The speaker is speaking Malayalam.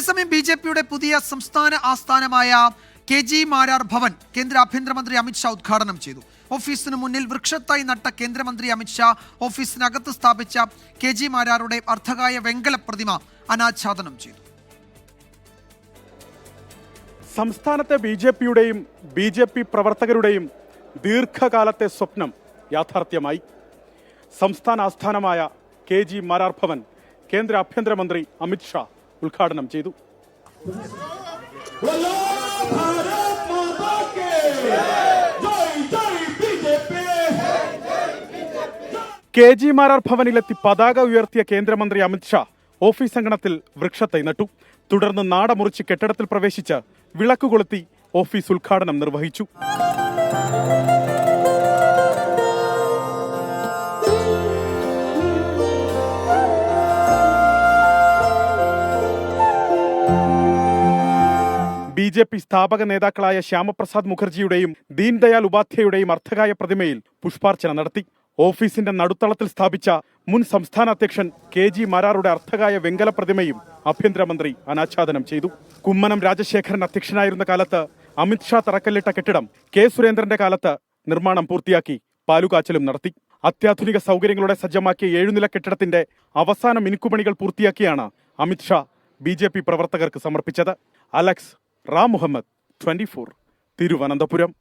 അതേസമയം ബി.ജെ.പിയുടെ പുതിയ സംസ്ഥാന ആസ്ഥാനമായ കെ.ജി. മാരാർ ഭവൻ കേന്ദ്ര ആഭ്യന്തരമന്ത്രി അമിത്ഷാ ഉദ്ഘാടനം ചെയ്തു. ഓഫീസിന് മുന്നിൽ വൃക്ഷത്തൈ നട്ട കേന്ദ്രമന്ത്രി അമിത്ഷാ ഓഫീസിനകത്ത് സ്ഥാപിച്ച കെ.ജി. മാരാരുടെ അർദ്ധകായ വെങ്കല പ്രതിമ അനാച്ഛാദനം ചെയ്തു. സംസ്ഥാനത്തെ ബി.ജെ.പിയുടെയും ബി.ജെ.പി പ്രവർത്തകരുടെയും ദീർഘകാലത്തെ സ്വപ്നം യാഥാർത്ഥ്യമായി. സംസ്ഥാന ആസ്ഥാനമായ കെ.ജി. മാരാർ ഭവൻ കേന്ദ്ര ആഭ്യന്തരമന്ത്രി അമിത്ഷാ ഉദ്ഘാടനം ചെയ്തു. കെ.ജി. മാരാർ ഭവനിലെത്തി പതാക ഉയർത്തിയ കേന്ദ്രമന്ത്രി അമിത്ഷാ ഓഫീസ് അങ്കണത്തിൽ വൃക്ഷത്തൈ നട്ടു. തുടർന്ന് നാട മുറിച്ച് കെട്ടിടത്തിൽ പ്രവേശിച്ച് വിളക്ക് കൊളുത്തി ഓഫീസ് ഉദ്ഘാടനം നിർവഹിച്ചു. ബി.ജെ.പി സ്ഥാപക നേതാക്കളായ ശ്യാമപ്രസാദ് മുഖർജിയുടെയും ദീൻദയാൽ ഉപാധ്യായുടെയും അർദ്ധകായ പ്രതിമയിൽ പുഷ്പാർച്ചന നടത്തി. ഓഫീസിന്റെ നടുത്തളത്തിൽ സ്ഥാപിച്ച മുൻ സംസ്ഥാന അധ്യക്ഷൻ കെ.ജി. മാരാറുടെ അർദ്ധകായ വെങ്കല പ്രതിമയും ആഭ്യന്തരമന്ത്രി അനാച്ഛാദനം ചെയ്തു. കുമ്മനം രാജശേഖരൻ അധ്യക്ഷനായിരുന്ന കാലത്ത് അമിത്ഷാ തറക്കല്ലിട്ട കെട്ടിടം കെ. സുരേന്ദ്രന്റെ കാലത്ത് നിർമ്മാണം പൂർത്തിയാക്കി പാലുകാച്ചലും നടത്തി. അത്യാധുനിക സൗകര്യങ്ങളോടെ സജ്ജമാക്കിയ 7 നില കെട്ടിടത്തിന്റെ അവസാന മിനുക്കുപണികൾ പൂർത്തിയാക്കിയാണ് അമിത്ഷാ ബി.ജെ.പി പ്രവർത്തകർക്ക് സമർപ്പിച്ചത്. അലക്സ് റാം മുഹമ്മദ്, 24, തിരുവനന്തപുരം.